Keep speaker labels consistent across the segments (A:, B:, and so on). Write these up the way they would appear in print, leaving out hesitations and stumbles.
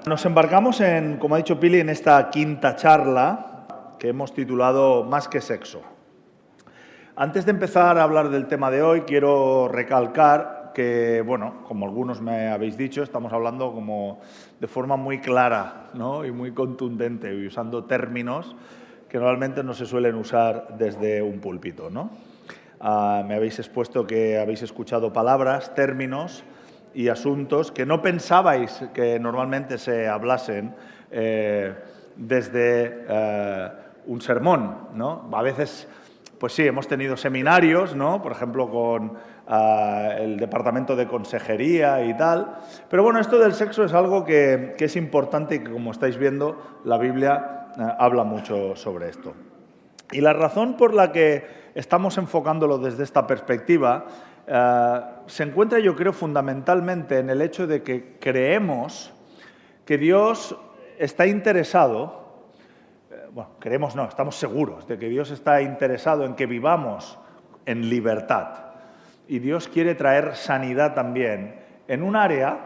A: Nos embarcamos como ha dicho Pili, en esta quinta charla que hemos titulado Más que sexo. Antes de empezar a hablar del tema de hoy, quiero recalcar que, bueno, como algunos me habéis dicho, estamos hablando como de forma muy clara, ¿no? Y muy contundente y usando términos que normalmente no se suelen usar desde un púlpito, ¿no? Me habéis expuesto que habéis escuchado palabras, términos y asuntos que no pensabais que normalmente se hablasen desde un sermón, ¿no? A veces, pues sí, hemos tenido seminarios, ¿no? Por ejemplo, con el departamento de consejería y tal. Pero bueno, esto del sexo es algo que es importante y que, como estáis viendo, la Biblia habla mucho sobre esto. Y la razón por la que estamos enfocándolo desde esta perspectiva se encuentra, yo creo, fundamentalmente en el hecho de que creemos que Dios está interesado, creemos no, estamos seguros de que Dios está interesado en que vivamos en libertad. Y Dios quiere traer sanidad también en un área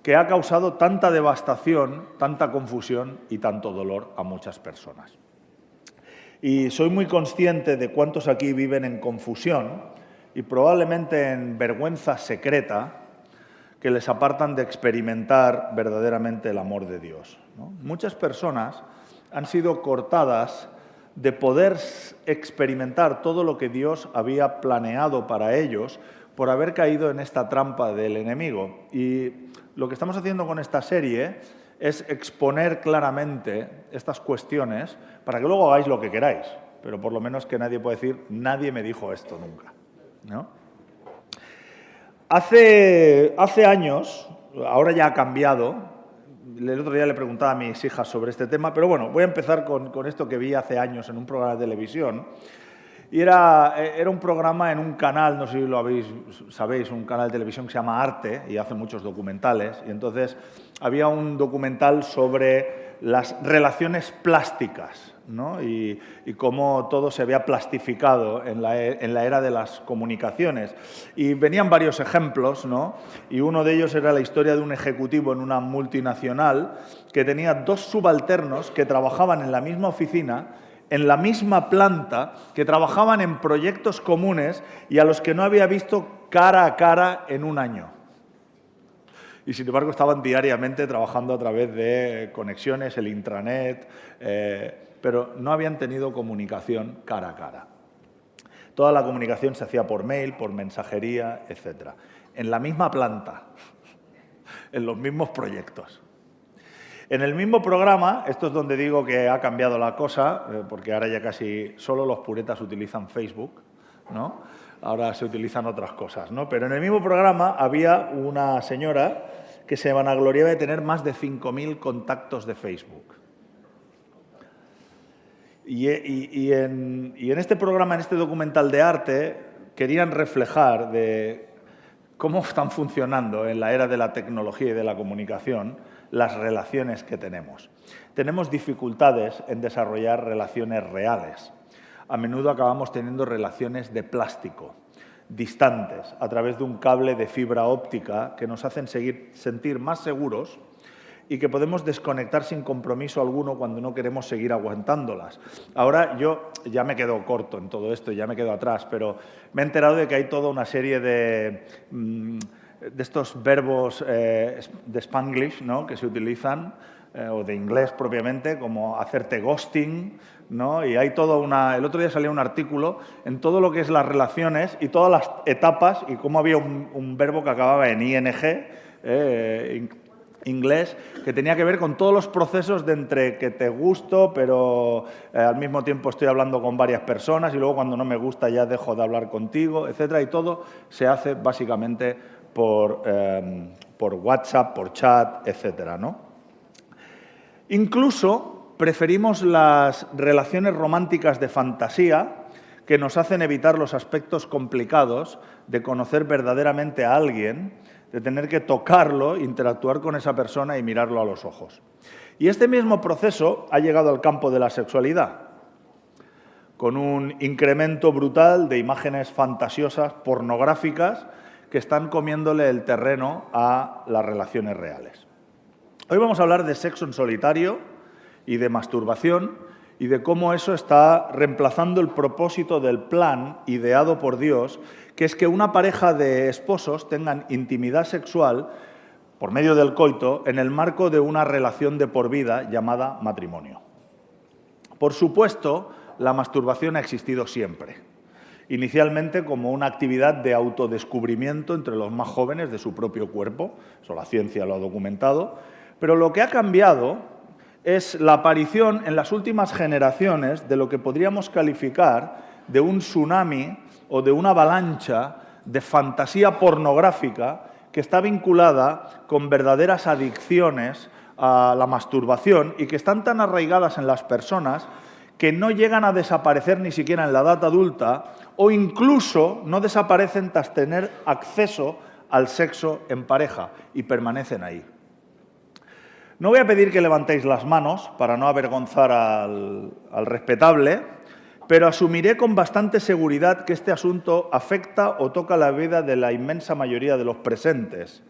A: que ha causado tanta devastación, tanta confusión y tanto dolor a muchas personas. Y soy muy consciente de cuántos aquí viven en confusión y probablemente en vergüenza secreta que les apartan de experimentar verdaderamente el amor de Dios, ¿no? Muchas personas han sido cortadas de poder experimentar todo lo que Dios había planeado para ellos por haber caído en esta trampa del enemigo. Y lo que estamos haciendo con esta serie es exponer claramente estas cuestiones para que luego hagáis lo que queráis, pero por lo menos que nadie pueda decir, nadie me dijo esto nunca, ¿no? Hace años, ahora ya ha cambiado, el otro día le preguntaba a mis hijas sobre este tema, pero bueno, voy a empezar con esto que vi hace años en un programa de televisión. Y era un programa en un canal, no sé si sabéis, un canal de televisión que se llama Arte y hace muchos documentales. Y entonces había un documental sobre las relaciones plásticas, ¿no? Y cómo todo se había plastificado en la era de las comunicaciones. Y venían varios ejemplos, ¿no? Y uno de ellos era la historia de un ejecutivo en una multinacional que tenía dos subalternos que trabajaban en la misma oficina, en la misma planta, que trabajaban en proyectos comunes y a los que no había visto cara a cara en un año. Y sin embargo estaban diariamente trabajando a través de conexiones, el intranet, pero no habían tenido comunicación cara a cara. Toda la comunicación se hacía por mail, por mensajería, etc. En la misma planta, en los mismos proyectos. En el mismo programa, esto es donde digo que ha cambiado la cosa, porque ahora ya casi solo los puretas utilizan Facebook, ¿no? Ahora se utilizan otras cosas, ¿no? Pero en el mismo programa había una señora que se vanagloriaba de tener más de 5.000 contactos de Facebook. Y en este programa, en este documental de Arte, querían reflejar de cómo están funcionando en la era de la tecnología y de la comunicación las relaciones que tenemos. Tenemos dificultades en desarrollar relaciones reales. A menudo acabamos teniendo relaciones de plástico, distantes, a través de un cable de fibra óptica que nos hacen sentir más seguros y que podemos desconectar sin compromiso alguno cuando no queremos seguir aguantándolas. Ahora yo ya me quedo corto en todo esto, ya me quedo atrás, pero me he enterado de que hay toda una serie de estos verbos de Spanglish, ¿no?, que se utilizan, o de inglés propiamente, como hacerte ghosting, ¿no? Y hay toda el otro día salió un artículo en todo lo que es las relaciones y todas las etapas y cómo había un verbo que acababa en ing, inglés, que tenía que ver con todos los procesos de entre que te gusto, pero al mismo tiempo estoy hablando con varias personas y luego cuando no me gusta ya dejo de hablar contigo, etcétera. Y todo se hace básicamente por WhatsApp, por chat, etcétera, ¿no? Incluso preferimos las relaciones románticas de fantasía que nos hacen evitar los aspectos complicados de conocer verdaderamente a alguien, de tener que tocarlo, interactuar con esa persona y mirarlo a los ojos. Y este mismo proceso ha llegado al campo de la sexualidad, con un incremento brutal de imágenes fantasiosas, pornográficas, que están comiéndole el terreno a las relaciones reales. Hoy vamos a hablar de sexo en solitario y de masturbación y de cómo eso está reemplazando el propósito del plan ideado por Dios, que es que una pareja de esposos tengan intimidad sexual por medio del coito en el marco de una relación de por vida llamada matrimonio. Por supuesto, la masturbación ha existido siempre, inicialmente como una actividad de autodescubrimiento entre los más jóvenes de su propio cuerpo, eso la ciencia lo ha documentado, pero lo que ha cambiado es la aparición en las últimas generaciones de lo que podríamos calificar de un tsunami o de una avalancha de fantasía pornográfica que está vinculada con verdaderas adicciones a la masturbación y que están tan arraigadas en las personas que no llegan a desaparecer ni siquiera en la edad adulta o incluso no desaparecen tras tener acceso al sexo en pareja y permanecen ahí. No voy a pedir que levantéis las manos para no avergonzar al respetable, pero asumiré con bastante seguridad que este asunto afecta o toca la vida de la inmensa mayoría de los presentes.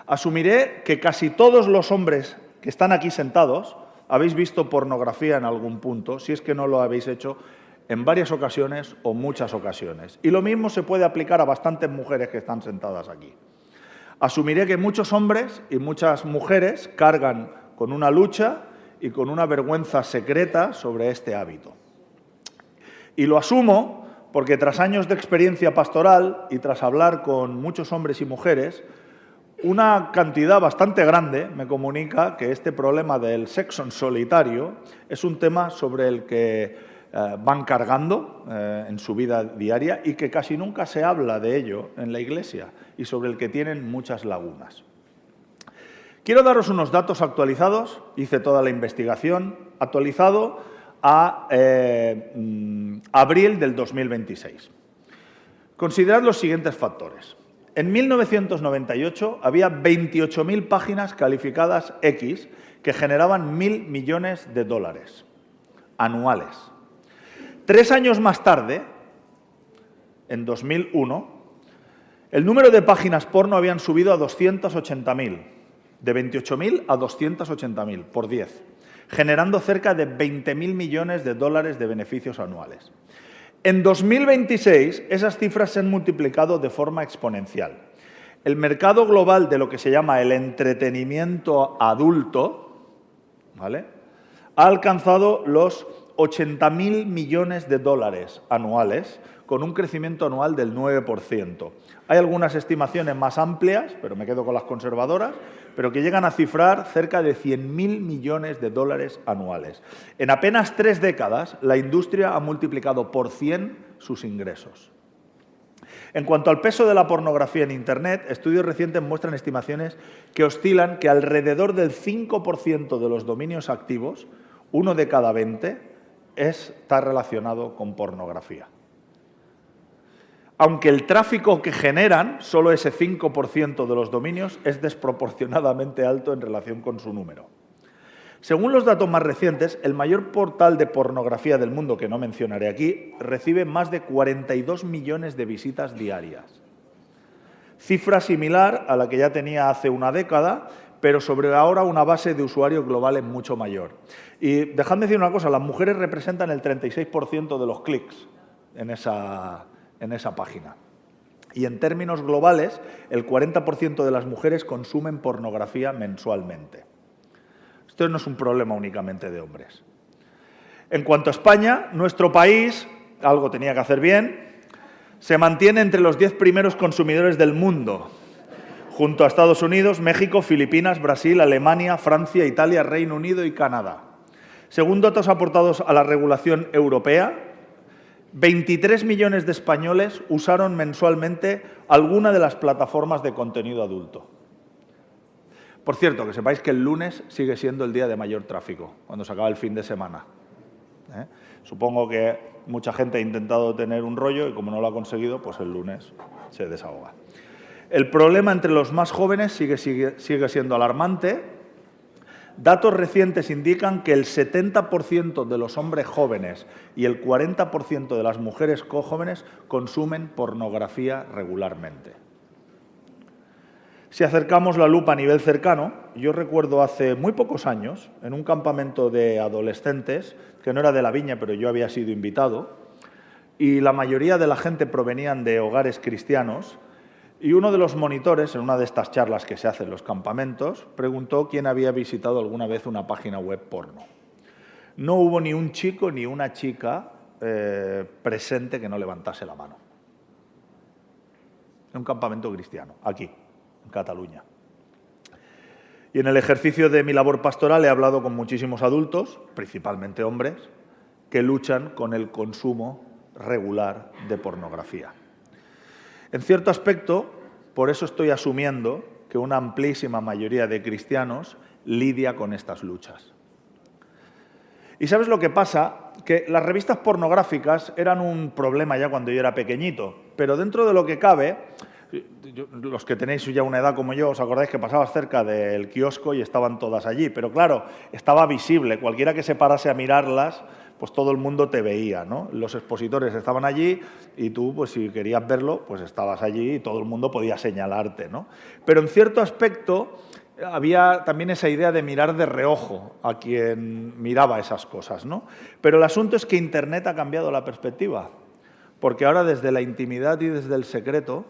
A: Asumiré que casi todos los hombres que están aquí sentados habéis visto pornografía en algún punto, si es que no lo habéis hecho en varias ocasiones o muchas ocasiones. Y lo mismo se puede aplicar a bastantes mujeres que están sentadas aquí. Asumiré que muchos hombres y muchas mujeres cargan con una lucha y con una vergüenza secreta sobre este hábito. Y lo asumo porque tras años de experiencia pastoral y tras hablar con muchos hombres y mujeres, una cantidad bastante grande me comunica que este problema del sexo en solitario es un tema sobre el que van cargando en su vida diaria y que casi nunca se habla de ello en la Iglesia y sobre el que tienen muchas lagunas. Quiero daros unos datos actualizados, hice toda la investigación, actualizado a abril del 2026. Considerad los siguientes factores. En 1998 había 28.000 páginas calificadas X que generaban 1.000 millones de dólares anuales. 3 años más tarde, en 2001, el número de páginas porno habían subido a 280.000, de 28.000 a 280.000, por 10, generando cerca de 20.000 millones de dólares de beneficios anuales. En 2026, esas cifras se han multiplicado de forma exponencial. El mercado global de lo que se llama el entretenimiento adulto, ¿vale?, ha alcanzado los 80.000 millones de dólares anuales, con un crecimiento anual del 9%. Hay algunas estimaciones más amplias, pero me quedo con las conservadoras, pero que llegan a cifrar cerca de 100.000 millones de dólares anuales. En apenas 3 décadas, la industria ha multiplicado por 100 sus ingresos. En cuanto al peso de la pornografía en Internet, estudios recientes muestran estimaciones que oscilan que alrededor del 5% de los dominios activos, 1 de cada 20, está relacionado con pornografía. Aunque el tráfico que generan, solo ese 5% de los dominios, es desproporcionadamente alto en relación con su número. Según los datos más recientes, el mayor portal de pornografía del mundo, que no mencionaré aquí, recibe más de 42 millones de visitas diarias. Cifra similar a la que ya tenía hace una década, pero sobre ahora una base de usuarios globales mucho mayor. Y dejadme decir una cosa, las mujeres representan el 36% de los clics en esa página. Y en términos globales, el 40% de las mujeres consumen pornografía mensualmente. Esto no es un problema únicamente de hombres. En cuanto a España, nuestro país, algo tenía que hacer bien, se mantiene entre los 10 primeros consumidores del mundo, junto a Estados Unidos, México, Filipinas, Brasil, Alemania, Francia, Italia, Reino Unido y Canadá. Según datos aportados a la regulación europea, 23 millones de españoles usaron mensualmente alguna de las plataformas de contenido adulto. Por cierto, que sepáis que el lunes sigue siendo el día de mayor tráfico, cuando se acaba el fin de semana. Supongo que mucha gente ha intentado tener un rollo y como no lo ha conseguido, pues el lunes se desahoga. El problema entre los más jóvenes sigue siendo alarmante. Datos recientes indican que el 70% de los hombres jóvenes y el 40% de las mujeres jóvenes consumen pornografía regularmente. Si acercamos la lupa a nivel cercano, yo recuerdo hace muy pocos años, en un campamento de adolescentes, que no era de La Viña, pero yo había sido invitado, y la mayoría de la gente provenían de hogares cristianos, y uno de los monitores, en una de estas charlas que se hacen en los campamentos, preguntó quién había visitado alguna vez una página web porno. No hubo ni un chico ni una chica presente que no levantase la mano. En un campamento cristiano, aquí, en Cataluña. Y en el ejercicio de mi labor pastoral he hablado con muchísimos adultos, principalmente hombres, que luchan con el consumo regular de pornografía. En cierto aspecto, por eso estoy asumiendo que una amplísima mayoría de cristianos lidia con estas luchas. ¿Y sabes lo que pasa? Que las revistas pornográficas eran un problema ya cuando yo era pequeñito, pero dentro de lo que cabe, los que tenéis ya una edad como yo, os acordáis que pasabas cerca del kiosco y estaban todas allí, pero claro, estaba visible, cualquiera que se parase a mirarlas, pues todo el mundo te veía, ¿no? Los expositores estaban allí y tú, pues si querías verlo, pues estabas allí y todo el mundo podía señalarte, ¿no? Pero en cierto aspecto había también esa idea de mirar de reojo a quien miraba esas cosas, ¿no? Pero el asunto es que Internet ha cambiado la perspectiva, porque ahora desde la intimidad y desde el secreto,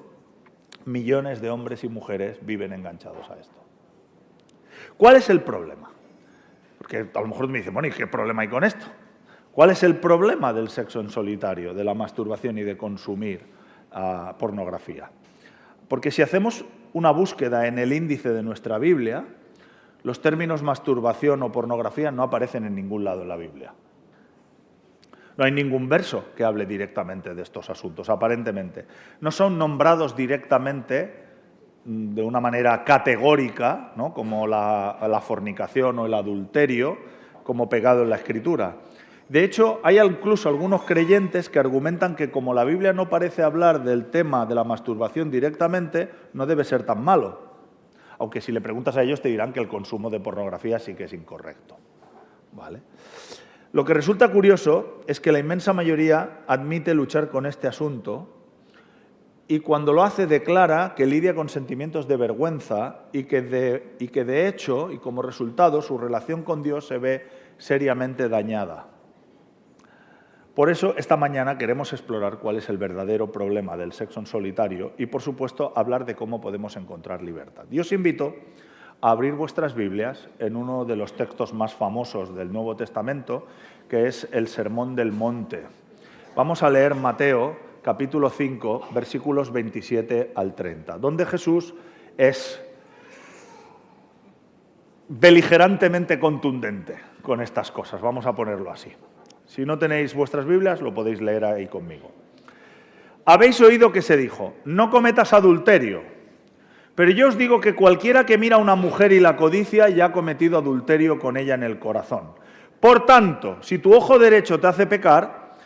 A: millones de hombres y mujeres viven enganchados a esto. ¿Cuál es el problema? Porque a lo mejor me dicen, bueno, ¿y qué problema hay con esto? ¿Cuál es el problema del sexo en solitario, de la masturbación y de consumir pornografía? Porque si hacemos una búsqueda en el índice de nuestra Biblia, los términos masturbación o pornografía no aparecen en ningún lado en la Biblia. No hay ningún verso que hable directamente de estos asuntos, aparentemente. No son nombrados directamente de una manera categórica, ¿no? Como la fornicación o el adulterio, como pegado en la Escritura. De hecho, hay incluso algunos creyentes que argumentan que como la Biblia no parece hablar del tema de la masturbación directamente, no debe ser tan malo. Aunque si le preguntas a ellos te dirán que el consumo de pornografía sí que es incorrecto. ¿Vale? Lo que resulta curioso es que la inmensa mayoría admite luchar con este asunto y cuando lo hace declara que lidia con sentimientos de vergüenza y que de hecho y como resultado su relación con Dios se ve seriamente dañada. Por eso, esta mañana queremos explorar cuál es el verdadero problema del sexo en solitario y, por supuesto, hablar de cómo podemos encontrar libertad. Y os invito a abrir vuestras Biblias en uno de los textos más famosos del Nuevo Testamento, que es el Sermón del Monte. Vamos a leer Mateo, capítulo 5, versículos 27 al 30, donde Jesús es beligerantemente contundente con estas cosas. Vamos a ponerlo así. Si no tenéis vuestras Biblias, lo podéis leer ahí conmigo. Habéis oído que se dijo, no cometas adulterio. Pero yo os digo que cualquiera que mira a una mujer y la codicia ya ha cometido adulterio con ella en el corazón. Por tanto, si tu ojo derecho te hace pecar,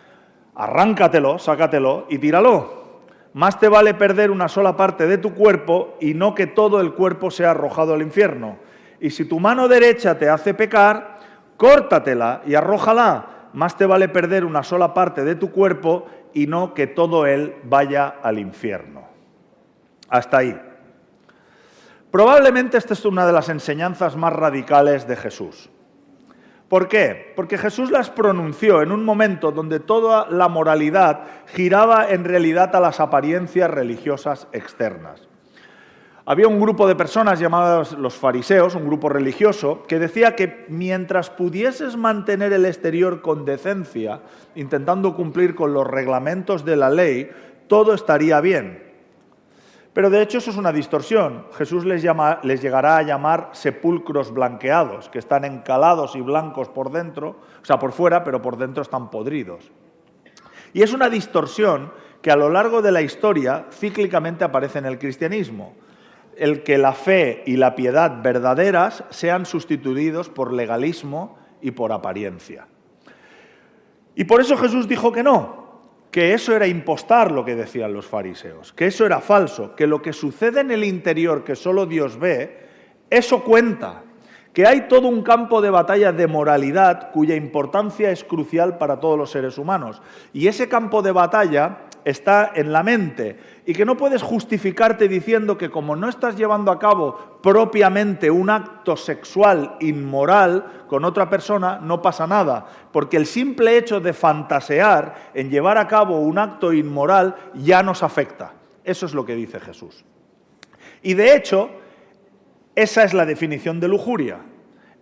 A: arráncatelo, sácatelo y tíralo. Más te vale perder una sola parte de tu cuerpo y no que todo el cuerpo sea arrojado al infierno. Y si tu mano derecha te hace pecar, córtatela y arrójala. Más te vale perder una sola parte de tu cuerpo y no que todo él vaya al infierno. Hasta ahí. Probablemente esta es una de las enseñanzas más radicales de Jesús. ¿Por qué? Porque Jesús las pronunció en un momento donde toda la moralidad giraba en realidad a las apariencias religiosas externas. Había un grupo de personas llamadas los fariseos, un grupo religioso, que decía que mientras pudieses mantener el exterior con decencia, intentando cumplir con los reglamentos de la ley, todo estaría bien. Pero de hecho eso es una distorsión. Jesús les llegará a llamar sepulcros blanqueados, que están encalados y blancos por dentro, o sea, por fuera, pero por dentro están podridos. Y es una distorsión que a lo largo de la historia cíclicamente aparece en el cristianismo. El que la fe y la piedad verdaderas sean sustituidos por legalismo y por apariencia. Y por eso Jesús dijo que no, que eso era impostar lo que decían los fariseos, que eso era falso, que lo que sucede en el interior que solo Dios ve, eso cuenta, que hay todo un campo de batalla de moralidad cuya importancia es crucial para todos los seres humanos. Y ese campo de batalla está en la mente y que no puedes justificarte diciendo que como no estás llevando a cabo propiamente un acto sexual inmoral con otra persona, no pasa nada, porque el simple hecho de fantasear en llevar a cabo un acto inmoral ya nos afecta. Eso es lo que dice Jesús. Y de hecho, esa es la definición de lujuria.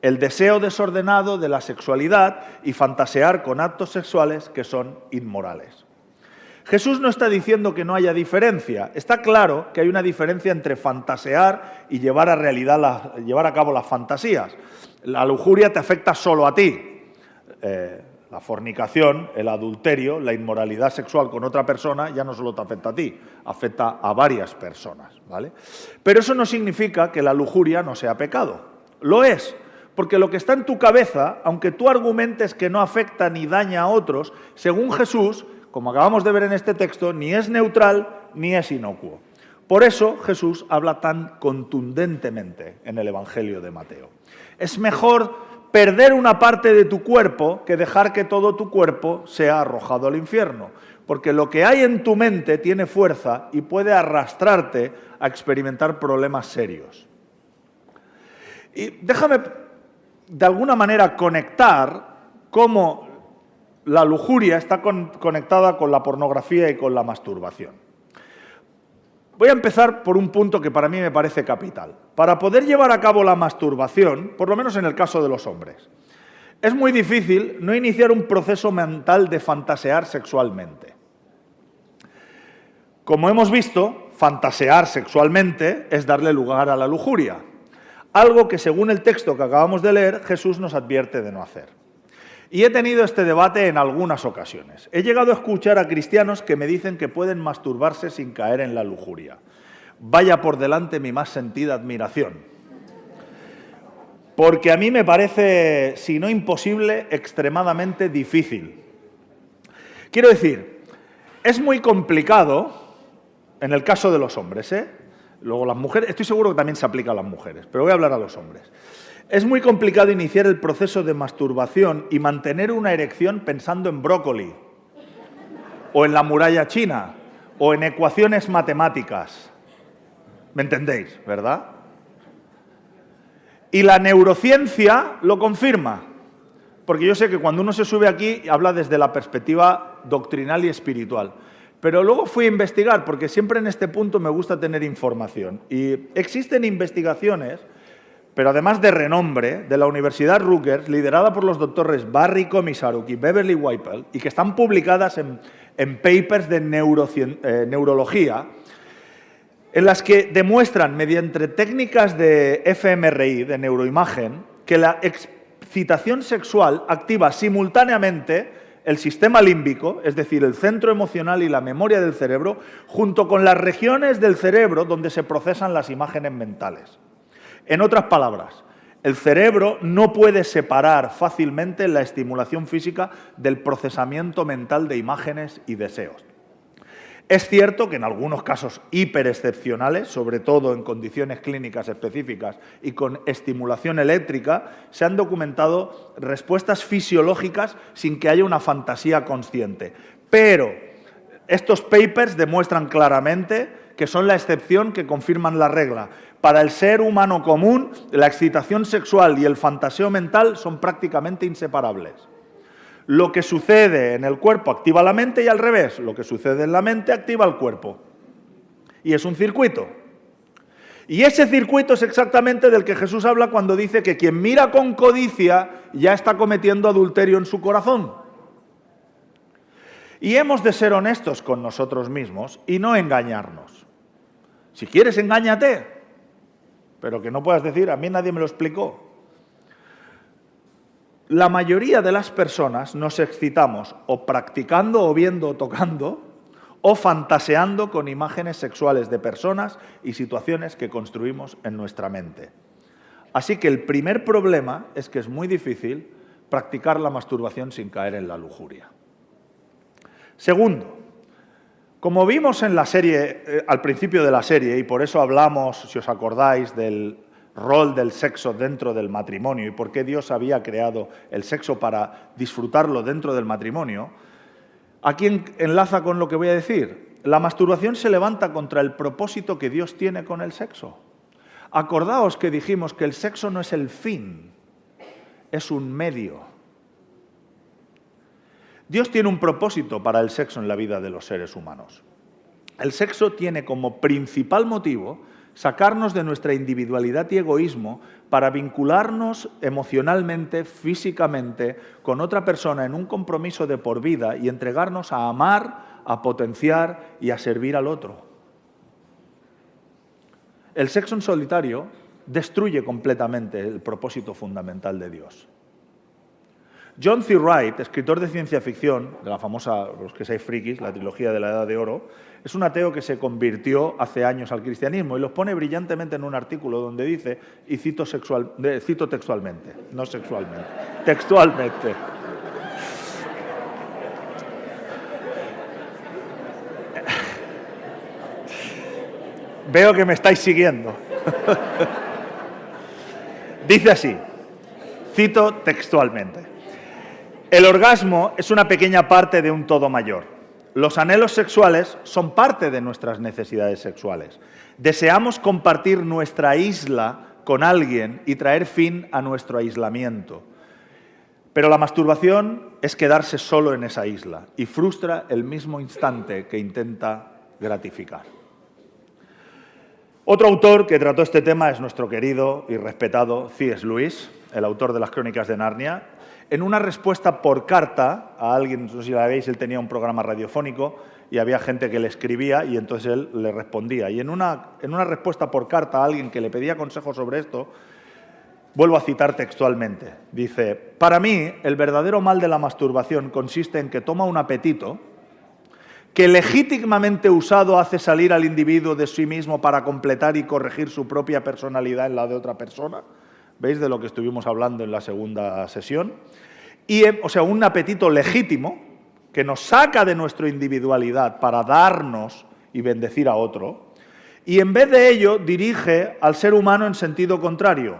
A: El deseo desordenado de la sexualidad y fantasear con actos sexuales que son inmorales. Jesús no está diciendo que no haya diferencia. Está claro que hay una diferencia entre fantasear y llevar a cabo las fantasías. La lujuria te afecta solo a ti. La fornicación, el adulterio, la inmoralidad sexual con otra persona ya no solo te afecta a ti, afecta a varias personas, ¿vale? Pero eso no significa que la lujuria no sea pecado. Lo es. Porque lo que está en tu cabeza, aunque tú argumentes que no afecta ni daña a otros, según Jesús, como acabamos de ver en este texto, ni es neutral ni es inocuo. Por eso Jesús habla tan contundentemente en el Evangelio de Mateo. Es mejor perder una parte de tu cuerpo que dejar que todo tu cuerpo sea arrojado al infierno. Porque lo que hay en tu mente tiene fuerza y puede arrastrarte a experimentar problemas serios. Y déjame de alguna manera conectar cómo la lujuria está conectada con la pornografía y con la masturbación. Voy a empezar por un punto que para mí me parece capital. Para poder llevar a cabo la masturbación, por lo menos en el caso de los hombres, es muy difícil no iniciar un proceso mental de fantasear sexualmente. Como hemos visto, fantasear sexualmente es darle lugar a la lujuria. Algo que, según el texto que acabamos de leer, Jesús nos advierte de no hacer. Y he tenido este debate en algunas ocasiones. He llegado a escuchar a cristianos que me dicen que pueden masturbarse sin caer en la lujuria. Vaya por delante mi más sentida admiración. Porque a mí me parece, si no imposible, extremadamente difícil. Quiero decir, es muy complicado, en el caso de los hombres, Luego las mujeres, estoy seguro que también se aplica a las mujeres, pero voy a hablar a los hombres. Es muy complicado iniciar el proceso de masturbación y mantener una erección pensando en brócoli, o en la muralla china, o en ecuaciones matemáticas. ¿Me entendéis, verdad? Y la neurociencia lo confirma, porque yo sé que cuando uno se sube aquí habla desde la perspectiva doctrinal y espiritual. Pero luego fui a investigar, porque siempre en este punto me gusta tener información. Y existen investigaciones, pero además de renombre, de la Universidad Rutgers, liderada por los doctores Barry Komisaruk y Beverly Whipple, y que están publicadas en papers de neurología, en las que demuestran, mediante técnicas de fMRI, de neuroimagen, que la excitación sexual activa simultáneamente el sistema límbico, es decir, el centro emocional y la memoria del cerebro, junto con las regiones del cerebro donde se procesan las imágenes mentales. En otras palabras, el cerebro no puede separar fácilmente la estimulación física del procesamiento mental de imágenes y deseos. Es cierto que en algunos casos hiperexcepcionales, sobre todo en condiciones clínicas específicas y con estimulación eléctrica, se han documentado respuestas fisiológicas sin que haya una fantasía consciente. Pero estos papers demuestran claramente que son la excepción que confirman la regla. Para el ser humano común, la excitación sexual y el fantaseo mental son prácticamente inseparables. Lo que sucede en el cuerpo activa la mente y al revés, lo que sucede en la mente activa el cuerpo. Y es un circuito. Y ese circuito es exactamente del que Jesús habla cuando dice que quien mira con codicia ya está cometiendo adulterio en su corazón. Y hemos de ser honestos con nosotros mismos y no engañarnos. Si quieres, engáñate, pero que no puedas decir, a mí nadie me lo explicó. La mayoría de las personas nos excitamos o practicando o viendo o tocando o fantaseando con imágenes sexuales de personas y situaciones que construimos en nuestra mente. Así que el primer problema es que es muy difícil practicar la masturbación sin caer en la lujuria. Segundo, como vimos en la serie, al principio de la serie, y por eso hablamos, si os acordáis, del rol del sexo dentro del matrimonio y por qué Dios había creado el sexo para disfrutarlo dentro del matrimonio, Aquí enlaza con lo que voy a decir. La masturbación se levanta contra el propósito que Dios tiene con el sexo. Acordaos que dijimos que el sexo no es el fin, es un medio. Dios tiene un propósito para el sexo en la vida de los seres humanos. El sexo tiene como principal motivo sacarnos de nuestra individualidad y egoísmo para vincularnos emocionalmente, físicamente, con otra persona en un compromiso de por vida y entregarnos a amar, a potenciar y a servir al otro. El sexo en solitario destruye completamente el propósito fundamental de Dios. John C. Wright, escritor de ciencia ficción, de la famosa Los que seáis frikis, la trilogía de la Edad de Oro, es un ateo que se convirtió hace años al cristianismo y los pone brillantemente en un artículo donde dice, y cito textualmente, no sexualmente, textualmente. Veo que me estáis siguiendo. Dice así, cito textualmente. El orgasmo es una pequeña parte de un todo mayor. Los anhelos sexuales son parte de nuestras necesidades sexuales. Deseamos compartir nuestra isla con alguien y traer fin a nuestro aislamiento. Pero la masturbación es quedarse solo en esa isla y frustra el mismo instante que intenta gratificar. Otro autor que trató este tema es nuestro querido y respetado C.S. Lewis, el autor de las Crónicas de Narnia. En una respuesta por carta a alguien, no sé si la veis, él tenía un programa radiofónico y había gente que le escribía y entonces él le respondía. Y en una respuesta por carta a alguien que le pedía consejos sobre esto, vuelvo a citar textualmente, dice, para mí el verdadero mal de la masturbación consiste en que toma un apetito que legítimamente usado hace salir al individuo de sí mismo para completar y corregir su propia personalidad en la de otra persona. ¿Veis de lo que estuvimos hablando en la segunda sesión? O sea, un apetito legítimo que nos saca de nuestra individualidad para darnos y bendecir a otro, y en vez de ello dirige al ser humano en sentido contrario,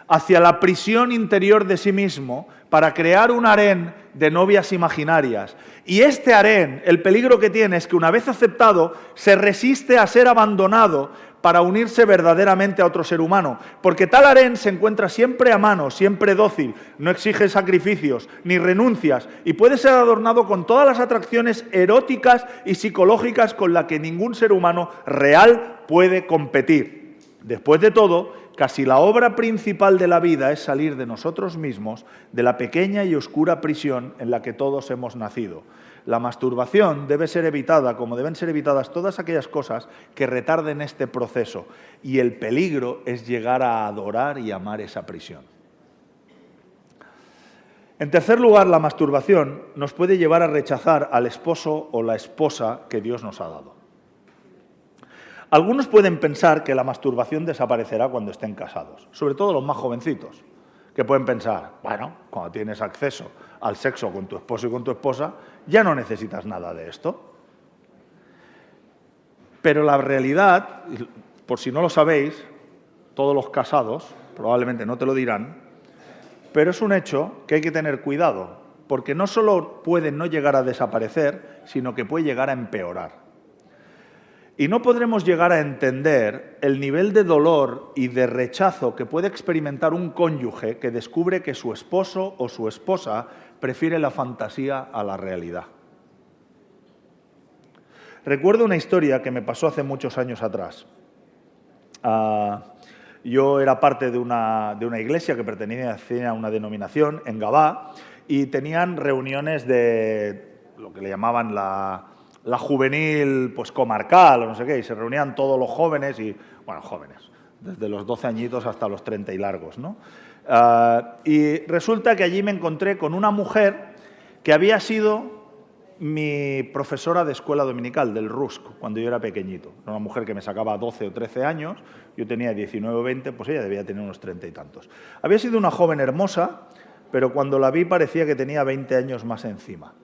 A: hacia la prisión interior de sí mismo para crear un harén de novias imaginarias. Y este harén, el peligro que tiene es que una vez aceptado, se resiste a ser abandonado para unirse verdaderamente a otro ser humano, porque tal harén se encuentra siempre a mano, siempre dócil, no exige sacrificios ni renuncias y puede ser adornado con todas las atracciones eróticas y psicológicas con las que ningún ser humano real puede competir. Después de todo, casi la obra principal de la vida es salir de nosotros mismos, de la pequeña y oscura prisión en la que todos hemos nacido. La masturbación debe ser evitada, como deben ser evitadas todas aquellas cosas que retarden este proceso. Y el peligro es llegar a adorar y amar esa prisión. En tercer lugar, la masturbación nos puede llevar a rechazar al esposo o la esposa que Dios nos ha dado. Algunos pueden pensar que la masturbación desaparecerá cuando estén casados, sobre todo los más jovencitos, que pueden pensar, bueno, cuando tienes acceso al sexo con tu esposo y con tu esposa, ya no necesitas nada de esto. Pero la realidad, por si no lo sabéis, todos los casados probablemente no te lo dirán, pero es un hecho que hay que tener cuidado, porque no solo puede no llegar a desaparecer, sino que puede llegar a empeorar. Y no podremos llegar a entender el nivel de dolor y de rechazo que puede experimentar un cónyuge que descubre que su esposo o su esposa prefiere la fantasía a la realidad. Recuerdo una historia que me pasó hace muchos años atrás. Yo era parte de una iglesia que pertenecía a una denominación en Gabá y tenían reuniones de lo que le llamaban la juvenil pues comarcal o no sé qué, y se reunían todos los jóvenes, jóvenes, desde los 12 añitos hasta los 30 y largos, ¿no? Y resulta que allí me encontré con una mujer que había sido mi profesora de escuela dominical, del RUSC, cuando yo era pequeñito. Era una mujer que me sacaba 12 o 13 años, yo tenía 19 o 20, pues ella debía tener unos 30 y tantos. Había sido una joven hermosa, pero cuando la vi parecía que tenía 20 años más encima.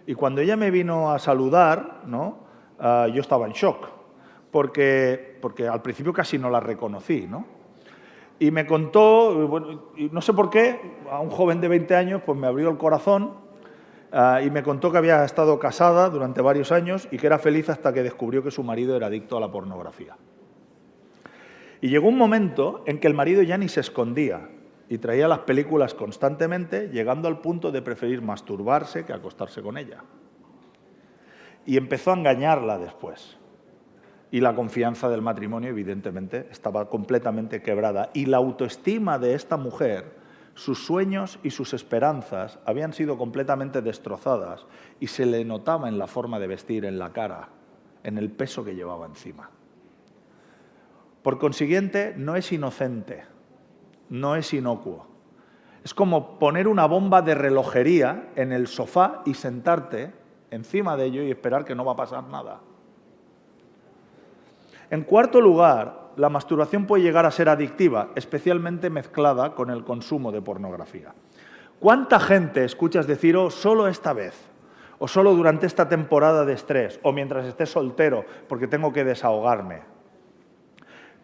A: Y cuando ella me vino a saludar, ¿no? Yo estaba en shock, porque al principio casi no la reconocí, ¿no? Y me contó, bueno, y no sé por qué, a un joven de 20 años pues me abrió el corazón y me contó que había estado casada durante varios años y que era feliz hasta que descubrió que su marido era adicto a la pornografía. Y llegó un momento en que el marido ya ni se escondía y traía las películas constantemente, llegando al punto de preferir masturbarse que acostarse con ella. Y empezó a engañarla después. Y la confianza del matrimonio, evidentemente, estaba completamente quebrada. Y la autoestima de esta mujer, sus sueños y sus esperanzas habían sido completamente destrozadas y se le notaba en la forma de vestir, en la cara, en el peso que llevaba encima. Por consiguiente, no es inocente, no es inocuo. Es como poner una bomba de relojería en el sofá y sentarte encima de ello y esperar que no va a pasar nada. En cuarto lugar, la masturbación puede llegar a ser adictiva, especialmente mezclada con el consumo de pornografía. ¿Cuánta gente escuchas decir, oh, solo esta vez, o solo durante esta temporada de estrés, o mientras esté soltero, porque tengo que desahogarme?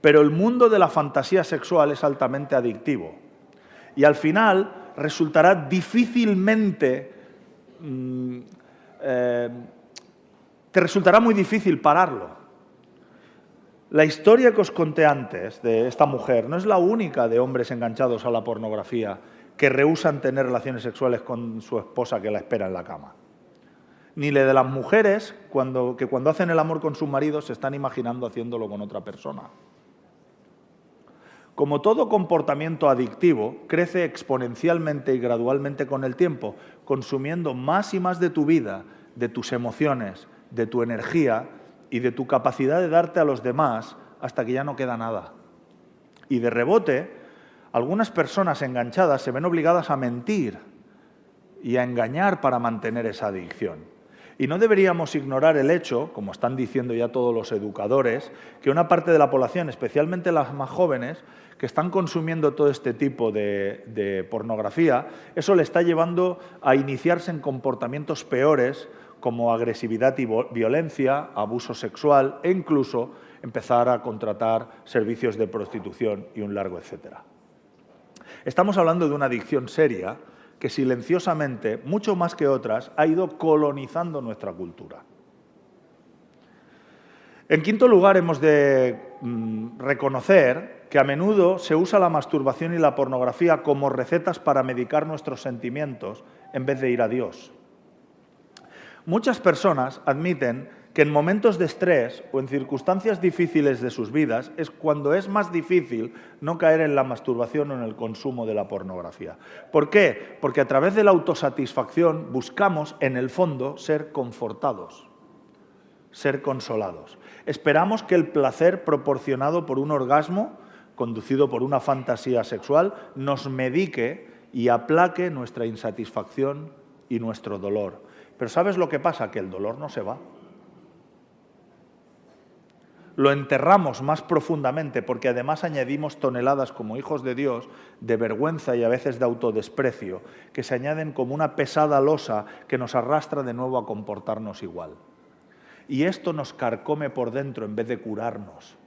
A: Pero el mundo de la fantasía sexual es altamente adictivo y al final resultará difícilmente, te resultará muy difícil pararlo. La historia que os conté antes de esta mujer no es la única de hombres enganchados a la pornografía que rehúsan tener relaciones sexuales con su esposa que la espera en la cama. Ni la de las mujeres que cuando hacen el amor con sus maridos se están imaginando haciéndolo con otra persona. Como todo comportamiento adictivo, crece exponencialmente y gradualmente con el tiempo, consumiendo más y más de tu vida, de tus emociones, de tu energía y de tu capacidad de darte a los demás hasta que ya no queda nada. Y de rebote, algunas personas enganchadas se ven obligadas a mentir y a engañar para mantener esa adicción. Y no deberíamos ignorar el hecho, como están diciendo ya todos los educadores, que una parte de la población, especialmente las más jóvenes, que están consumiendo todo este tipo de pornografía, eso le está llevando a iniciarse en comportamientos peores como agresividad y violencia, abuso sexual e incluso empezar a contratar servicios de prostitución y un largo etcétera. Estamos hablando de una adicción seria que silenciosamente, mucho más que otras, ha ido colonizando nuestra cultura. En quinto lugar, hemos de reconocer que a menudo se usa la masturbación y la pornografía como recetas para medicar nuestros sentimientos en vez de ir a Dios. Muchas personas admiten que en momentos de estrés o en circunstancias difíciles de sus vidas es cuando es más difícil no caer en la masturbación o en el consumo de la pornografía. ¿Por qué? Porque a través de la autosatisfacción buscamos, en el fondo, ser confortados, ser consolados. Esperamos que el placer proporcionado por un orgasmo, conducido por una fantasía sexual, nos medique y aplaque nuestra insatisfacción y nuestro dolor. Pero ¿sabes lo que pasa? Que el dolor no se va. Lo enterramos más profundamente porque además añadimos toneladas como hijos de Dios de vergüenza y a veces de autodesprecio que se añaden como una pesada losa que nos arrastra de nuevo a comportarnos igual. Y esto nos carcome por dentro en vez de curarnos.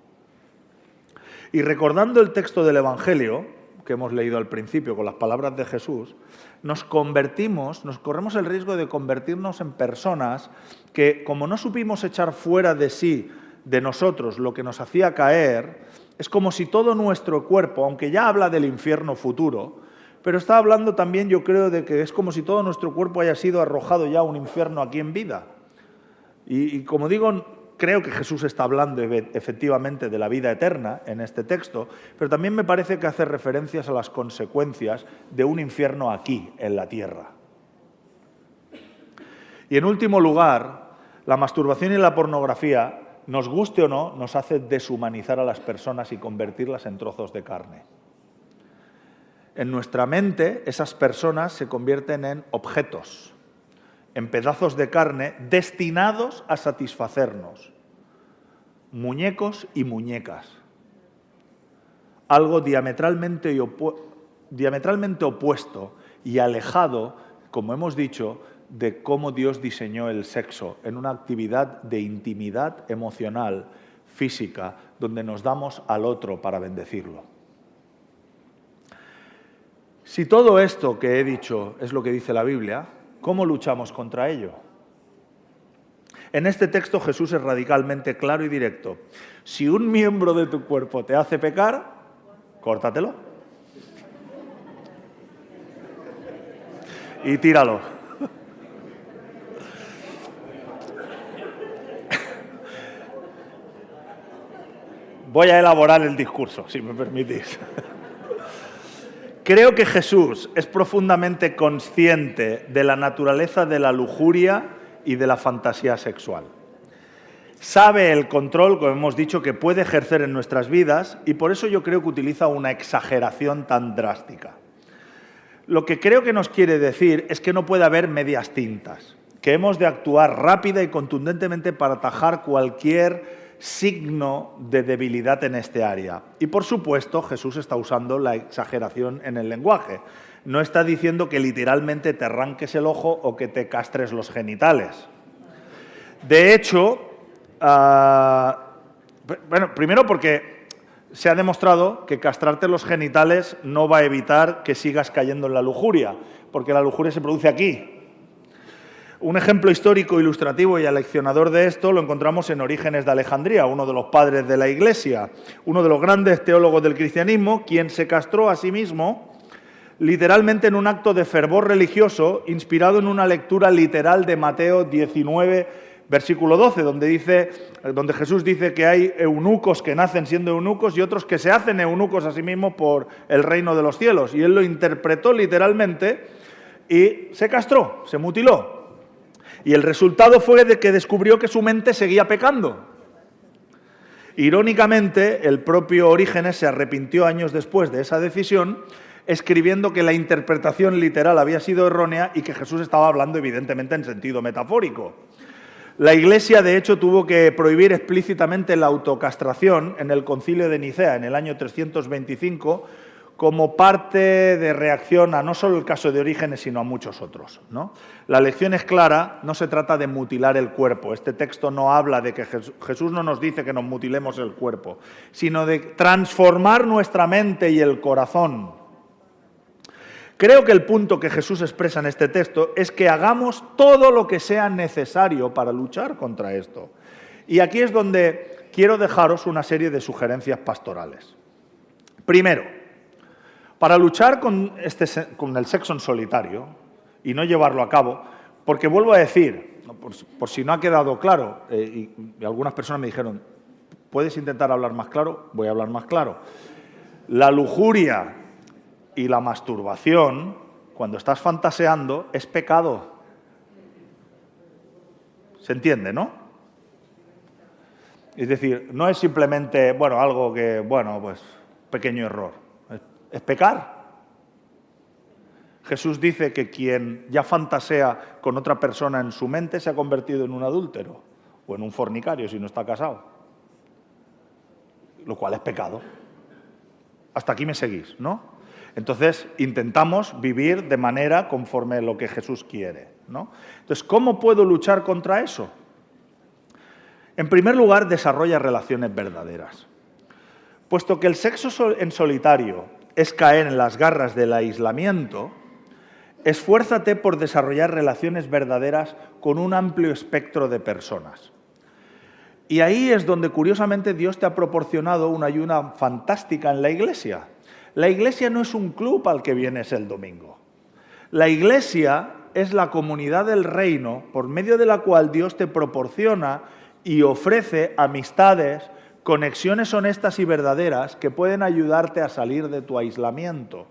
A: Y recordando el texto del Evangelio que hemos leído al principio con las palabras de Jesús, nos corremos el riesgo de convertirnos en personas que, como no supimos echar fuera de sí, de nosotros, lo que nos hacía caer, es como si todo nuestro cuerpo, aunque ya habla del infierno futuro, pero está hablando también, yo creo, de que es como si todo nuestro cuerpo haya sido arrojado ya a un infierno aquí en vida. Y como digo, creo que Jesús está hablando efectivamente de la vida eterna en este texto, pero también me parece que hace referencias a las consecuencias de un infierno aquí, en la tierra. Y en último lugar, la masturbación y la pornografía, nos guste o no, nos hace deshumanizar a las personas y convertirlas en trozos de carne. En nuestra mente, esas personas se convierten en objetos, en pedazos de carne destinados a satisfacernos. Muñecos y muñecas. Algo diametralmente opuesto y alejado, como hemos dicho, de cómo Dios diseñó el sexo en una actividad de intimidad emocional, física, donde nos damos al otro para bendecirlo. Si todo esto que he dicho es lo que dice la Biblia, ¿Cómo luchamos contra ello? En este texto Jesús es radicalmente claro y directo. Si un miembro de tu cuerpo te hace pecar, córtatelo. Y tíralo. Voy a elaborar el discurso, si me permitís. Creo que Jesús es profundamente consciente de la naturaleza de la lujuria y de la fantasía sexual. Sabe el control, como hemos dicho, que puede ejercer en nuestras vidas y por eso yo creo que utiliza una exageración tan drástica. Lo que creo que nos quiere decir es que no puede haber medias tintas, que hemos de actuar rápida y contundentemente para atajar cualquier signo de debilidad en este área. Y por supuesto, Jesús está usando la exageración en el lenguaje. No está diciendo que literalmente te arranques el ojo o que te castres los genitales. De hecho, primero porque se ha demostrado que castrarte los genitales no va a evitar que sigas cayendo en la lujuria, porque la lujuria se produce aquí. Un ejemplo histórico, ilustrativo y aleccionador de esto lo encontramos en Orígenes de Alejandría, uno de los padres de la Iglesia, uno de los grandes teólogos del cristianismo, quien se castró a sí mismo literalmente en un acto de fervor religioso, inspirado en una lectura literal de Mateo 19, versículo 12, donde Jesús dice que hay eunucos que nacen siendo eunucos y otros que se hacen eunucos a sí mismos por el reino de los cielos. Y él lo interpretó literalmente y se castró, se mutiló. Y el resultado fue de que descubrió que su mente seguía pecando. Irónicamente, el propio Orígenes se arrepintió años después de esa decisión, escribiendo que la interpretación literal había sido errónea y que Jesús estaba hablando evidentemente en sentido metafórico. La Iglesia, de hecho, tuvo que prohibir explícitamente la autocastración en el Concilio de Nicea en el año 325, como parte de reacción a no solo el caso de Orígenes, sino a muchos otros, ¿no? La lección es clara, no se trata de mutilar el cuerpo. Este texto no habla de que Jesús no nos dice que nos mutilemos el cuerpo, sino de transformar nuestra mente y el corazón. Creo que el punto que Jesús expresa en este texto es que hagamos todo lo que sea necesario para luchar contra esto. Y aquí es donde quiero dejaros una serie de sugerencias pastorales. Primero, para luchar con el sexo en solitario y no llevarlo a cabo, porque vuelvo a decir, por si no ha quedado claro, y algunas personas me dijeron, ¿puedes intentar hablar más claro? Voy a hablar más claro. La lujuria y la masturbación, cuando estás fantaseando, es pecado. ¿Se entiende, no? Es decir, no es simplemente, algo que, pequeño error. Es pecar. Jesús dice que quien ya fantasea con otra persona en su mente se ha convertido en un adúltero o en un fornicario si no está casado, lo cual es pecado. Hasta aquí me seguís, ¿no? Entonces intentamos vivir de manera conforme a lo que Jesús quiere, ¿no? Entonces, ¿cómo puedo luchar contra eso? En primer lugar, desarrolla relaciones verdaderas. Puesto que el sexo en solitario es caer en las garras del aislamiento, esfuérzate por desarrollar relaciones verdaderas con un amplio espectro de personas. Y ahí es donde, curiosamente, Dios te ha proporcionado una ayuda fantástica en la Iglesia. La Iglesia no es un club al que vienes el domingo. La Iglesia es la comunidad del reino por medio de la cual Dios te proporciona y ofrece amistades, conexiones honestas y verdaderas que pueden ayudarte a salir de tu aislamiento.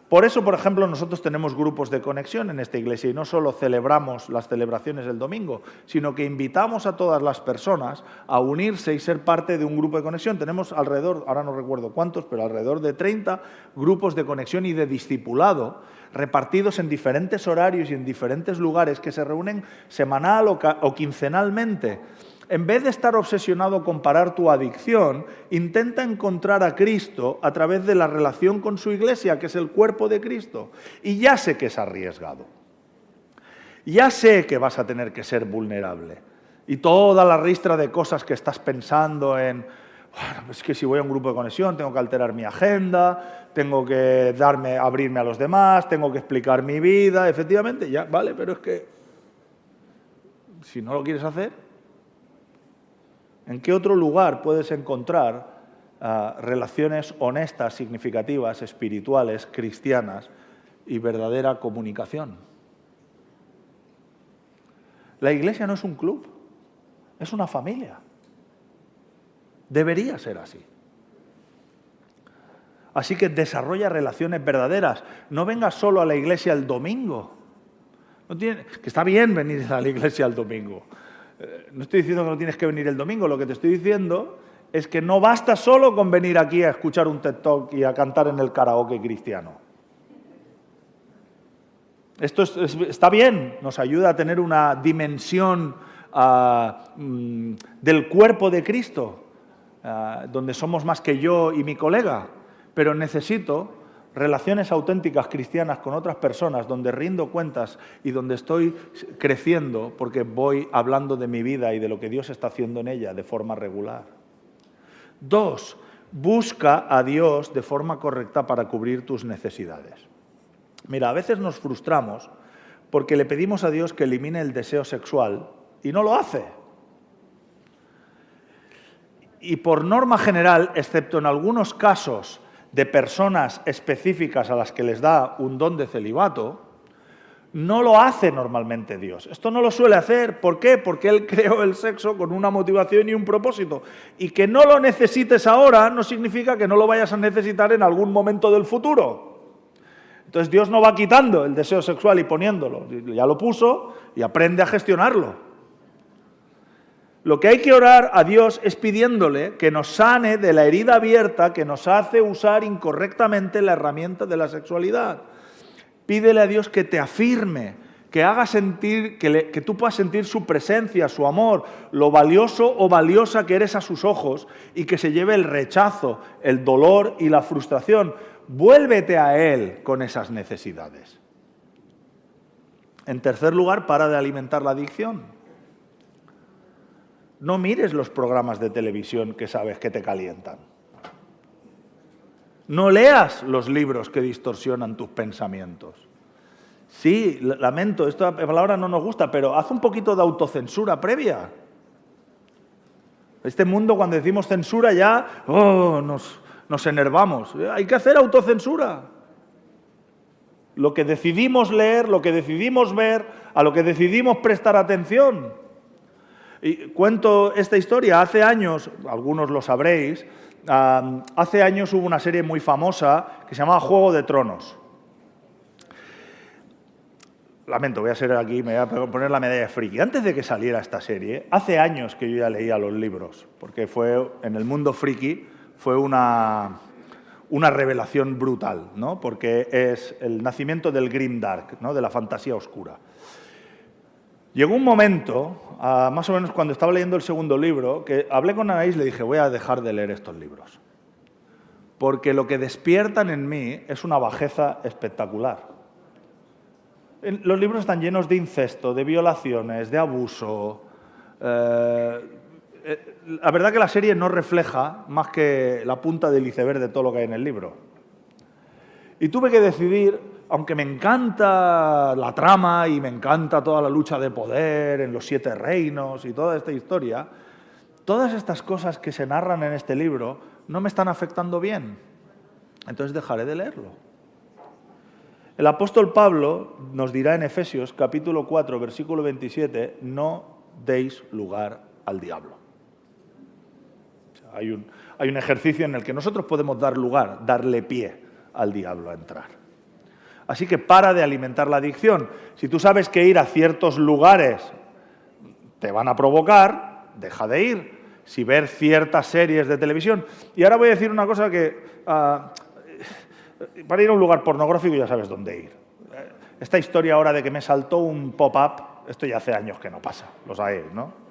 A: Por eso, por ejemplo, nosotros tenemos grupos de conexión en esta iglesia y no solo celebramos las celebraciones del domingo, sino que invitamos a todas las personas a unirse y ser parte de un grupo de conexión. Tenemos alrededor, ahora no recuerdo cuántos, pero alrededor de 30 grupos de conexión y de discipulado repartidos en diferentes horarios y en diferentes lugares que se reúnen semanal o quincenalmente. En vez de estar obsesionado con parar tu adicción, intenta encontrar a Cristo a través de la relación con su iglesia, que es el cuerpo de Cristo. Y ya sé que es arriesgado. Ya sé que vas a tener que ser vulnerable. Y toda la ristra de cosas que estás pensando en Bueno, es que si voy a un grupo de conexión tengo que alterar mi agenda, tengo que abrirme a los demás, tengo que explicar mi vida, efectivamente, ya, vale, pero es que si no lo quieres hacer, ¿en qué otro lugar puedes encontrar relaciones honestas, significativas, espirituales, cristianas y verdadera comunicación? La iglesia no es un club, es una familia. Debería ser así. Así que desarrolla relaciones verdaderas. No vengas solo a la iglesia el domingo. Que está bien venir a la iglesia el domingo. No estoy diciendo que no tienes que venir el domingo. Lo que te estoy diciendo es que no basta solo con venir aquí a escuchar un TED Talk y a cantar en el karaoke cristiano. Esto está bien, nos ayuda a tener una dimensión del cuerpo de Cristo, donde somos más que yo y mi colega, pero necesito relaciones auténticas cristianas con otras personas, donde rindo cuentas y donde estoy creciendo porque voy hablando de mi vida y de lo que Dios está haciendo en ella de forma regular. 2, busca a Dios de forma correcta para cubrir tus necesidades. Mira, a veces nos frustramos porque le pedimos a Dios que elimine el deseo sexual y no lo hace. Y por norma general, excepto en algunos casos de personas específicas a las que les da un don de celibato, no lo hace normalmente Dios. Esto no lo suele hacer. ¿Por qué? Porque Él creó el sexo con una motivación y un propósito. Y que no lo necesites ahora no significa que no lo vayas a necesitar en algún momento del futuro. Entonces Dios no va quitando el deseo sexual y poniéndolo. Ya lo puso y aprende a gestionarlo. Lo que hay que orar a Dios es pidiéndole que nos sane de la herida abierta que nos hace usar incorrectamente la herramienta de la sexualidad. Pídele a Dios que te afirme, que haga sentir, que tú puedas sentir su presencia, su amor, lo valioso o valiosa que eres a sus ojos y que se lleve el rechazo, el dolor y la frustración. Vuélvete a Él con esas necesidades. En tercer lugar, para de alimentar la adicción. No mires los programas de televisión que sabes que te calientan. No leas los libros que distorsionan tus pensamientos. Sí, lamento, esta palabra no nos gusta, pero haz un poquito de autocensura previa. Este mundo, cuando decimos censura, ya nos enervamos. Hay que hacer autocensura. Lo que decidimos leer, lo que decidimos ver, a lo que decidimos prestar atención. Y cuento esta historia. Hace años, algunos lo sabréis, hace años hubo una serie muy famosa que se llamaba Juego de Tronos. Lamento, voy a ser aquí, me voy a poner la medalla de friki. Antes de que saliera esta serie, hace años que yo ya leía los libros, porque fue en el mundo friki fue una revelación brutal, ¿no? Porque es el nacimiento del grimdark, ¿no? De la fantasía oscura. Llegó un momento, más o menos cuando estaba leyendo el segundo libro, que hablé con Anaís y le dije, voy a dejar de leer estos libros. Porque lo que despiertan en mí es una bajeza espectacular. Los libros están llenos de incesto, de violaciones, de abuso. La verdad que la serie no refleja más que la punta del iceberg de todo lo que hay en el libro. Y tuve que decidir, aunque me encanta la trama y me encanta toda la lucha de poder en los 7 reinos y toda esta historia, todas estas cosas que se narran en este libro no me están afectando bien. Entonces dejaré de leerlo. El apóstol Pablo nos dirá en Efesios capítulo 4, versículo 27, no deis lugar al diablo. O sea, hay un ejercicio en el que nosotros podemos dar lugar, darle pie al diablo a entrar. Así que para de alimentar la adicción. Si tú sabes que ir a ciertos lugares te van a provocar, deja de ir. Si ver ciertas series de televisión. Y ahora voy a decir una cosa que... para ir a un lugar pornográfico ya sabes dónde ir. Esta historia ahora de que me saltó un pop-up, esto ya hace años que no pasa, lo sabéis, ¿no?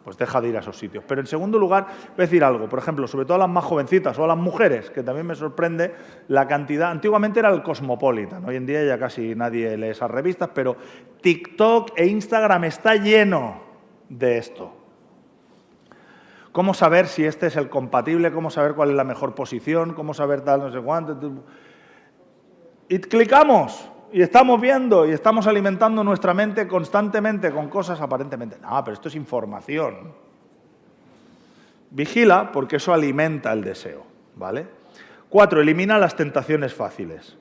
A: Pues deja de ir a esos sitios. Pero en segundo lugar, voy a decir algo, por ejemplo, sobre todo a las más jovencitas o a las mujeres, que también me sorprende la cantidad. Antiguamente era el Cosmopolitan, hoy en día ya casi nadie lee esas revistas, pero TikTok e Instagram está lleno de esto. ¿Cómo saber si este es el compatible? ¿Cómo saber cuál es la mejor posición? ¿Cómo saber tal, no sé cuánto? Y clicamos, y estamos viendo, y estamos alimentando nuestra mente constantemente con cosas aparentemente... No, pero esto es información. Vigila, porque eso alimenta el deseo, ¿vale? 4. Elimina las tentaciones fáciles.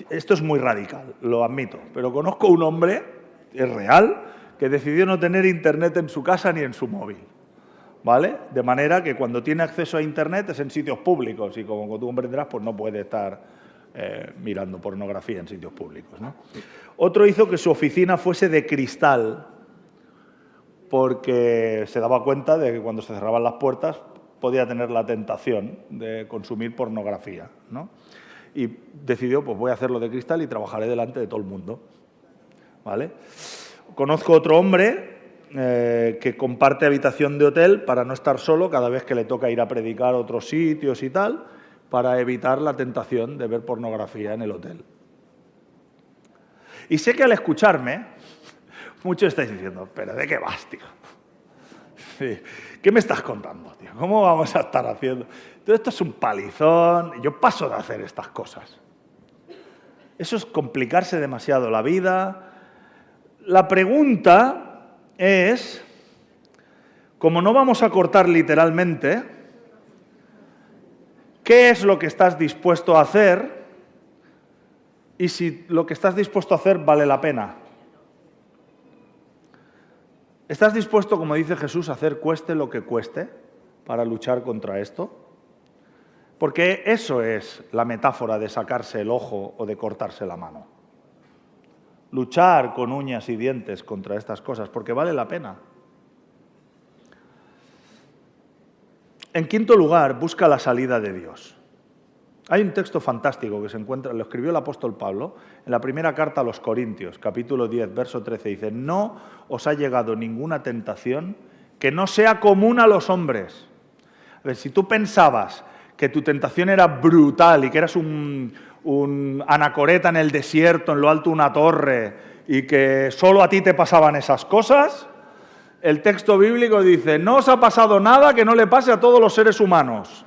A: Esto es muy radical, lo admito, pero conozco un hombre, es real, que decidió no tener internet en su casa ni en su móvil, ¿vale? De manera que cuando tiene acceso a internet es en sitios públicos y como tú comprenderás, pues no puede estar mirando pornografía en sitios públicos, ¿no? Otro hizo que su oficina fuese de cristal porque se daba cuenta de que cuando se cerraban las puertas podía tener la tentación de consumir pornografía, ¿no? Y decidió, pues voy a hacerlo de cristal y trabajaré delante de todo el mundo, ¿vale? Conozco otro hombre que comparte habitación de hotel para no estar solo cada vez que le toca ir a predicar a otros sitios y tal, para evitar la tentación de ver pornografía en el hotel. Y sé que al escucharme, muchos estáis diciendo, ¿pero de qué vas, tío? Sí. ¿Qué me estás contando, tío? ¿Cómo vamos a estar haciendo? Todo esto es un palizón. Yo paso de hacer estas cosas. Eso es complicarse demasiado la vida. La pregunta es, como no vamos a cortar literalmente, ¿qué es lo que estás dispuesto a hacer? Y si lo que estás dispuesto a hacer vale la pena. ¿Estás dispuesto, como dice Jesús, a hacer cueste lo que cueste para luchar contra esto? Porque eso es la metáfora de sacarse el ojo o de cortarse la mano. Luchar con uñas y dientes contra estas cosas, porque vale la pena. En quinto lugar, busca la salida de Dios. Hay un texto fantástico que se encuentra, lo escribió el apóstol Pablo en la primera carta a los Corintios, capítulo 10, verso 13, dice: no os ha llegado ninguna tentación que no sea común a los hombres. A ver, si tú pensabas que tu tentación era brutal y que eras un anacoreta en el desierto, en lo alto de una torre, y que solo a ti te pasaban esas cosas, el texto bíblico dice: no os ha pasado nada que no le pase a todos los seres humanos.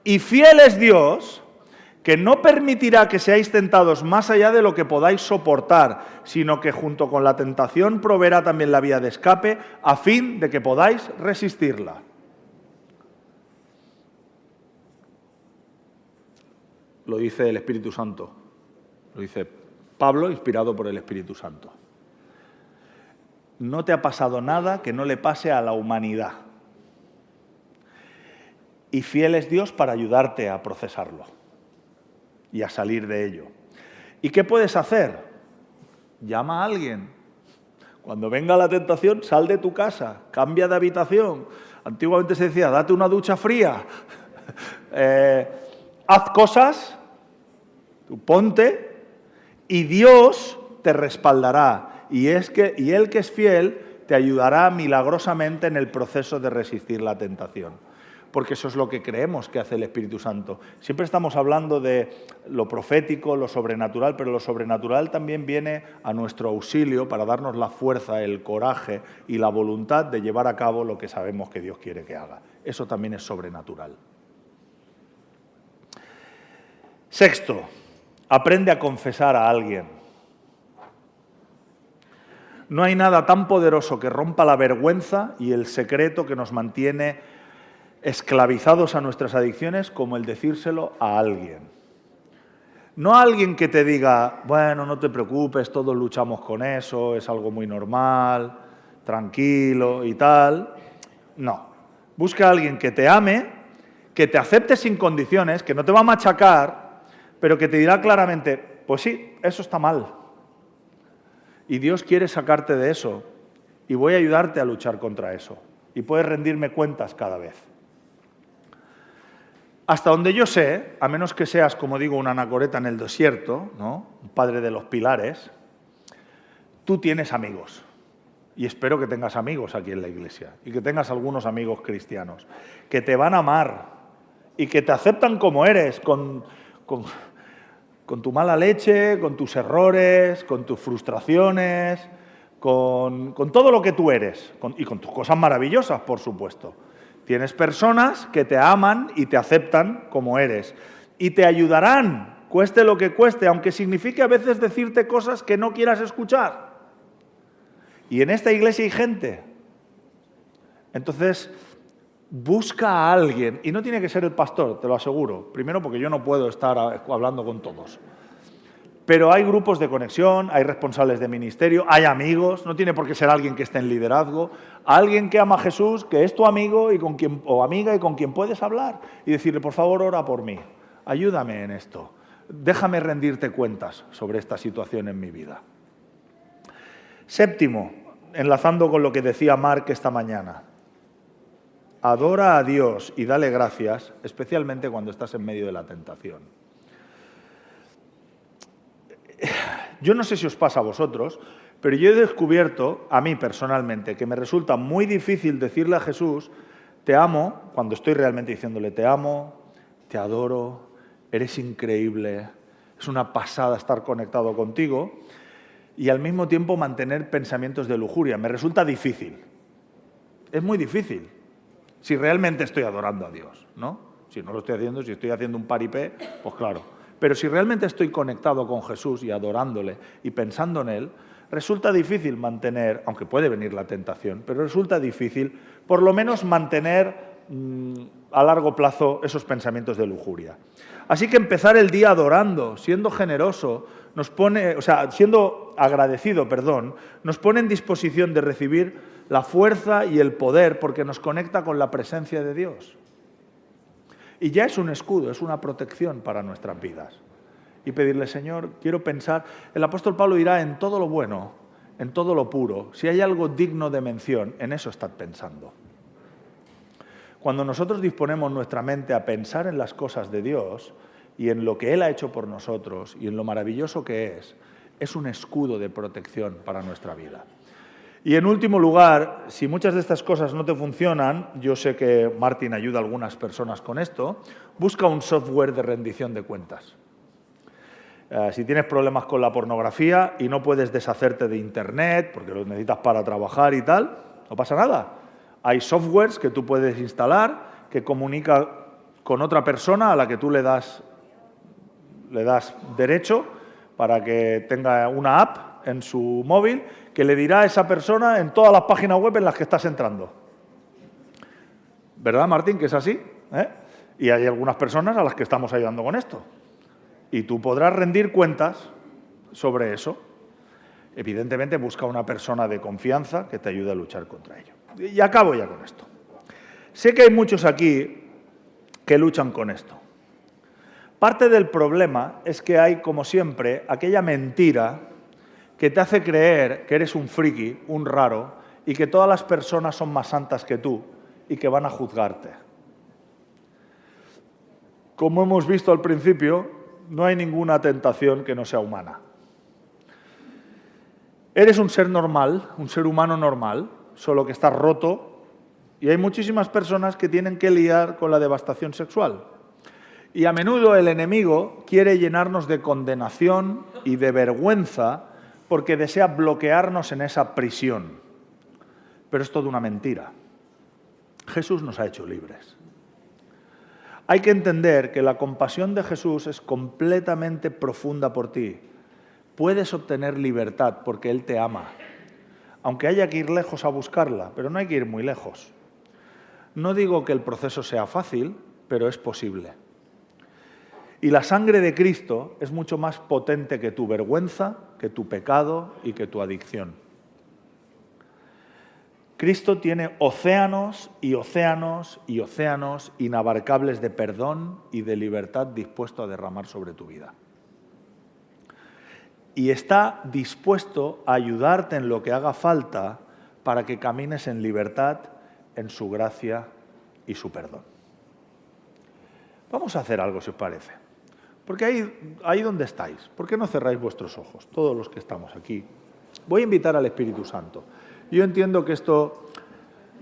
A: Y fiel es Dios, que no permitirá que seáis tentados más allá de lo que podáis soportar, sino que junto con la tentación proveerá también la vía de escape, a fin de que podáis resistirla. Lo dice el Espíritu Santo, lo dice Pablo, inspirado por el Espíritu Santo. No te ha pasado nada que no le pase a la humanidad. Y fiel es Dios para ayudarte a procesarlo y a salir de ello. ¿Y qué puedes hacer? Llama a alguien. Cuando venga la tentación, sal de tu casa, cambia de habitación. Antiguamente se decía, date una ducha fría. Haz cosas, tú ponte, y Dios te respaldará. Y Él que es fiel te ayudará milagrosamente en el proceso de resistir la tentación. Porque eso es lo que creemos que hace el Espíritu Santo. Siempre estamos hablando de lo profético, lo sobrenatural, pero lo sobrenatural también viene a nuestro auxilio para darnos la fuerza, el coraje y la voluntad de llevar a cabo lo que sabemos que Dios quiere que haga. Eso también es sobrenatural. Sexto, aprende a confesar a alguien. No hay nada tan poderoso que rompa la vergüenza y el secreto que nos mantiene esclavizados a nuestras adicciones como el decírselo a alguien. No a alguien que te diga, bueno, no te preocupes, todos luchamos con eso, es algo muy normal, tranquilo y tal. No. Busca a alguien que te ame, que te acepte sin condiciones, que no te va a machacar, pero que te dirá claramente, pues sí, eso está mal. Y Dios quiere sacarte de eso y voy a ayudarte a luchar contra eso. Y puedes rendirme cuentas cada vez. Hasta donde yo sé, a menos que seas, como digo, un anacoreta en el desierto, ¿no? Un padre de los pilares, tú tienes amigos. Y espero que tengas amigos aquí en la iglesia y que tengas algunos amigos cristianos que te van a amar y que te aceptan como eres, con tu mala leche, con tus errores, con tus frustraciones, con todo lo que tú eres y con tus cosas maravillosas, por supuesto. Tienes personas que te aman y te aceptan como eres y te ayudarán, cueste lo que cueste, aunque signifique a veces decirte cosas que no quieras escuchar. Y en esta iglesia hay gente. Entonces, busca a alguien, y no tiene que ser el pastor, te lo aseguro. Primero porque yo no puedo estar hablando con todos. Pero hay grupos de conexión, hay responsables de ministerio, hay amigos, no tiene por qué ser alguien que esté en liderazgo, alguien que ama a Jesús, que es tu amigo o amiga y con quien puedes hablar y decirle, por favor, ora por mí, ayúdame en esto, déjame rendirte cuentas sobre esta situación en mi vida. Séptimo, enlazando con lo que decía Mark esta mañana, adora a Dios y dale gracias, especialmente cuando estás en medio de la tentación. Yo no sé si os pasa a vosotros, pero yo he descubierto, a mí personalmente, que me resulta muy difícil decirle a Jesús, te amo, cuando estoy realmente diciéndole, te amo, te adoro, eres increíble, es una pasada estar conectado contigo, y al mismo tiempo mantener pensamientos de lujuria. Me resulta difícil. Es muy difícil, si realmente estoy adorando a Dios, ¿no? Si no lo estoy haciendo, si estoy haciendo un paripé, pues claro. Pero si realmente estoy conectado con Jesús y adorándole y pensando en Él, resulta difícil mantener, aunque puede venir la tentación, pero resulta difícil por lo menos mantener a largo plazo esos pensamientos de lujuria. Así que empezar el día adorando, siendo generoso, siendo agradecido, nos pone en disposición de recibir la fuerza y el poder porque nos conecta con la presencia de Dios. Y ya es un escudo, es una protección para nuestras vidas. Y pedirle, Señor, quiero pensar... El apóstol Pablo dirá, en todo lo bueno, en todo lo puro, si hay algo digno de mención, en eso estad pensando. Cuando nosotros disponemos nuestra mente a pensar en las cosas de Dios y en lo que Él ha hecho por nosotros y en lo maravilloso que es un escudo de protección para nuestra vida. Y en último lugar, si muchas de estas cosas no te funcionan, yo sé que Martin ayuda a algunas personas con esto, busca un software de rendición de cuentas. Si tienes problemas con la pornografía y no puedes deshacerte de Internet, porque lo necesitas para trabajar y tal, no pasa nada. Hay softwares que tú puedes instalar que comunica con otra persona a la que tú le das derecho para que tenga una app en su móvil que le dirá a esa persona en todas las páginas web en las que estás entrando. ¿Verdad, Martín, que es así? Y hay algunas personas a las que estamos ayudando con esto. Y tú podrás rendir cuentas sobre eso. Evidentemente, busca una persona de confianza que te ayude a luchar contra ello. Y acabo ya con esto. Sé que hay muchos aquí que luchan con esto. Parte del problema es que hay, como siempre, aquella mentira que te hace creer que eres un friki, un raro, y que todas las personas son más santas que tú y que van a juzgarte. Como hemos visto al principio, no hay ninguna tentación que no sea humana. Eres un ser normal, un ser humano normal, solo que estás roto, y hay muchísimas personas que tienen que lidiar con la devastación sexual. Y a menudo el enemigo quiere llenarnos de condenación y de vergüenza porque desea bloquearnos en esa prisión. Pero es toda una mentira. Jesús nos ha hecho libres. Hay que entender que la compasión de Jesús es completamente profunda por ti. Puedes obtener libertad porque Él te ama. Aunque haya que ir lejos a buscarla, pero no hay que ir muy lejos. No digo que el proceso sea fácil, pero es posible. Y la sangre de Cristo es mucho más potente que tu vergüenza, que tu pecado y que tu adicción. Cristo tiene océanos y océanos y océanos inabarcables de perdón y de libertad dispuesto a derramar sobre tu vida. Y está dispuesto a ayudarte en lo que haga falta para que camines en libertad, en su gracia y su perdón. Vamos a hacer algo, si os parece. Porque ahí donde estáis, ¿por qué no cerráis vuestros ojos, todos los que estamos aquí? Voy a invitar al Espíritu Santo. Yo entiendo que esto,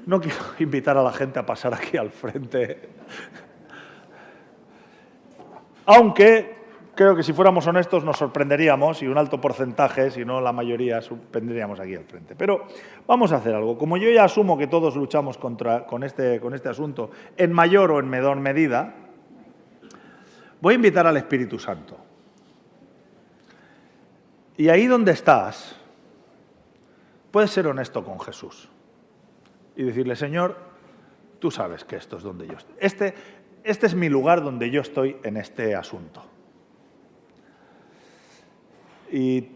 A: no quiero invitar a la gente a pasar aquí al frente, aunque creo que si fuéramos honestos nos sorprenderíamos, y un alto porcentaje, si no la mayoría, tendríamos aquí al frente. Pero vamos a hacer algo. Como yo ya asumo que todos luchamos con este asunto, en mayor o en menor medida, voy a invitar al Espíritu Santo. Y ahí donde estás, puedes ser honesto con Jesús y decirle, Señor, tú sabes que esto es donde yo estoy. Este es mi lugar donde yo estoy en este asunto. Y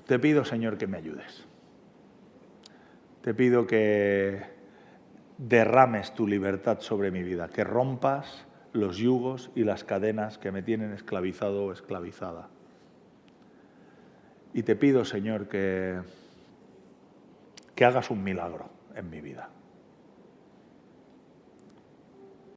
A: te pido, Señor, que me ayudes. Te pido que derrames tu libertad sobre mi vida, que rompas los yugos y las cadenas que me tienen esclavizado o esclavizada. Y te pido, Señor, que hagas un milagro en mi vida.